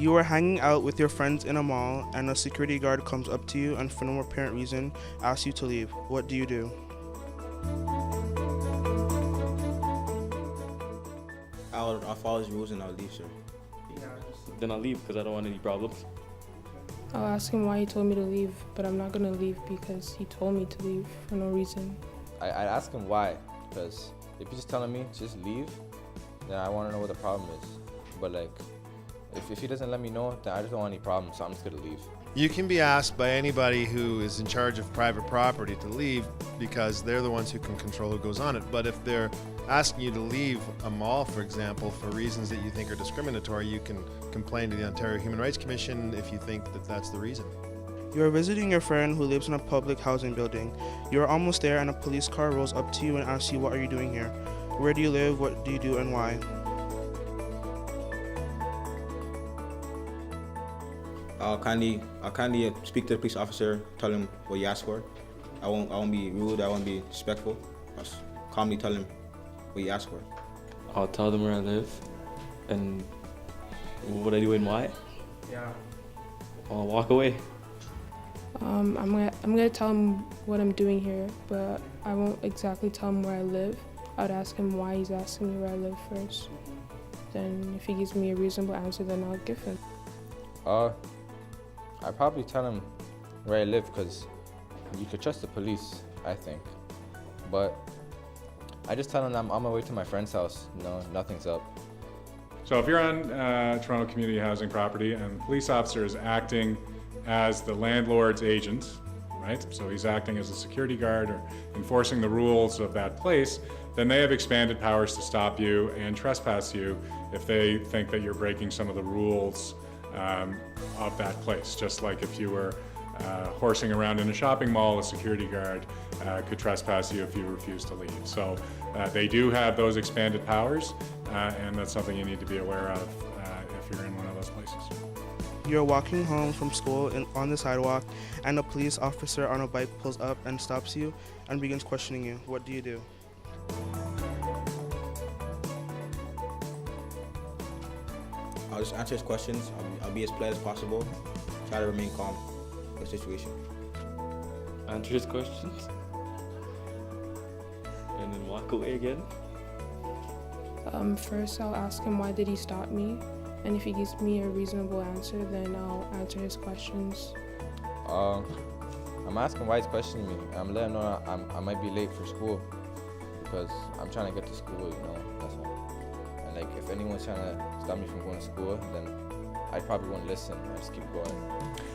You are hanging out with your friends in a mall, and a security guard comes up to you and, for no apparent reason, asks you to leave. What do you do? I'll follow his rules and I'll leave, sir. Then I'll leave because I don't want any problems. I'll ask him why he told me to leave, but I'm not gonna leave because he told me to leave for no reason. I'd ask him why, because if he's just telling me just leave, then I want to know what the problem is. But like, if he doesn't let me know, then I just don't want any problems, so I'm just gonna leave. You can be asked by anybody who is in charge of private property to leave because they're the ones who can control who goes on it. But if they're asking you to leave a mall, for example, for reasons that you think are discriminatory, you can complain to the Ontario Human Rights Commission if you think that that's the reason. You are visiting your friend who lives in a public housing building. You are almost there and a police car rolls up to you and asks you, what are you doing here? Where do you live? What do you do and why? I'll kindly speak to the police officer, tell him what you asked for. I won't be rude, I won't be disrespectful. I'll just calmly tell him what you asked for. I'll tell them where I live and what I do and why. Yeah. I'll walk away. I'm gonna tell him what I'm doing here, but I won't exactly tell him where I live. I'd ask him why he's asking me where I live first. Then if he gives me a reasonable answer, then I'll give him. I'd probably tell him where I live because you could trust the police, I think. But I just tell him I'm on my way to my friend's house. No, nothing's up. So if you're on Toronto community housing property and the police officer is acting as the landlord's agent, right? So he's acting as a security guard or enforcing the rules of that place, then they have expanded powers to stop you and trespass you if they think that you're breaking some of the rules of that place. Just like if you were horsing around in a shopping mall, a security guard could trespass you if you refuse to leave. So they do have those expanded powers, and that's something you need to be aware of if you're in one of those places. You're walking home from school on the sidewalk, and a police officer on a bike pulls up and stops you and begins questioning you. What do you do? I'll just answer his questions. I'll be as polite as possible. Try to remain calm in the situation. Answer his questions. And then walk away again. First I'll ask him why did he stop me, and if he gives me a reasonable answer, then I'll answer his questions. I'm asking why he's questioning me. I'm letting him know I might be late for school because I'm trying to get to school, you know, that's all. And like, if anyone's trying to stop me from going to school, then I probably won't listen. I just keep going.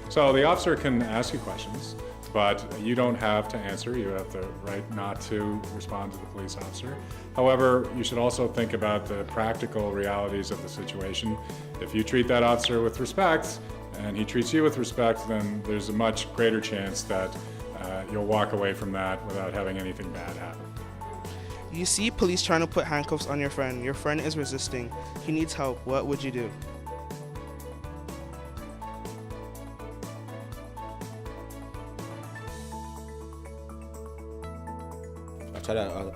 So the officer can ask you questions, but you don't have to answer. You have the right not to respond to the police officer. However, you should also think about the practical realities of the situation. If you treat that officer with respect and he treats you with respect, then there's a much greater chance that you'll walk away from that without having anything bad happen. You see police trying to put handcuffs on your friend. Your friend is resisting. He needs help. What would you do?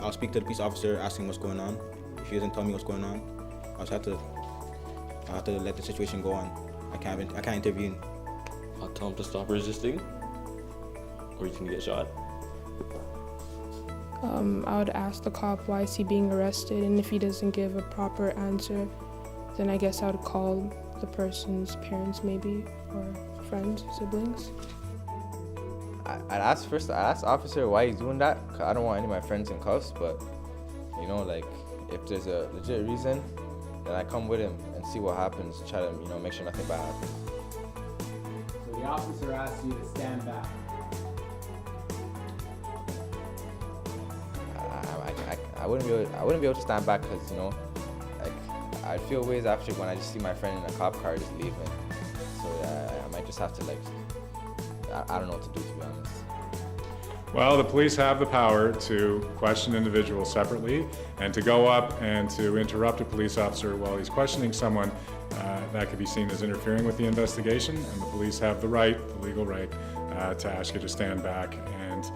I'll speak to the police officer, ask him what's going on. If he doesn't tell me what's going on, I'll have to let the situation go on. I can't intervene. I'll tell him to stop resisting, or you can get shot. I would ask the cop why is he being arrested, and if he doesn't give a proper answer, then I guess I would call the person's parents maybe, or friends, siblings. I'd ask the officer why he's doing that, because I don't want any of my friends in cuffs, but, you know, like, if there's a legit reason, then I come with him and see what happens, try to, you know, make sure nothing bad happens. So the officer asks you to stand back. I wouldn't be able to stand back because, you know, like, I'd feel ways after when I just see my friend in a cop car just leaving. So I might just have to, like, I don't know what to do, to be honest. Well, the police have the power to question individuals separately and to go up and to interrupt a police officer while he's questioning someone. That could be seen as interfering with the investigation, and the police have the right, the legal right, to ask you to stand back. And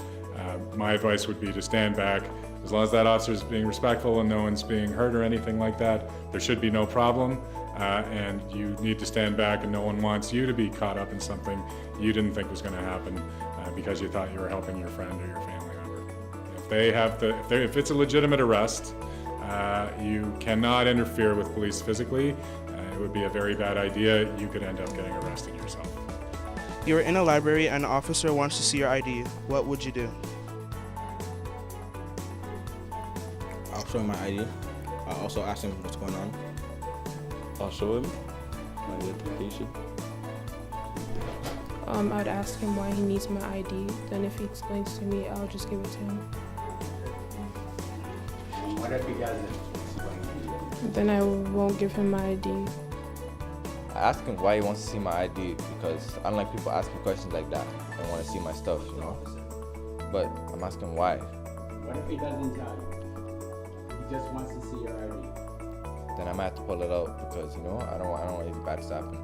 my advice would be to stand back, As long as that officer is being respectful and no one's being hurt or anything like that, there should be no problem. And you need to stand back, and no one wants you to be caught up in something you didn't think was going to happen because you thought you were helping your friend or your family member. If they have if it's a legitimate arrest, you cannot interfere with police physically. It would be a very bad idea. You could end up getting arrested yourself. You're in a library and an officer wants to see your ID. What would you do? I'll show him my ID. I'll also ask him what's going on. I'll show him my identification. I'd ask him why he needs my ID. Then if he explains to me, I'll just give it to him. What if he doesn't explain to you? Then I won't give him my ID. I ask him why he wants to see my ID because I don't like people asking questions like that and want to see my stuff, you know. But I'm asking why. What if he doesn't tell you? He just wants to see your ID. Then I might have to pull it out because, you know, I don't want anything bad to happen.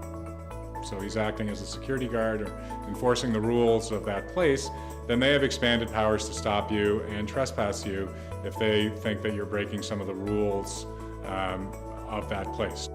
So he's acting as a security guard or enforcing the rules of that place, then they have expanded powers to stop you and trespass you if they think that you're breaking some of the rules of that place.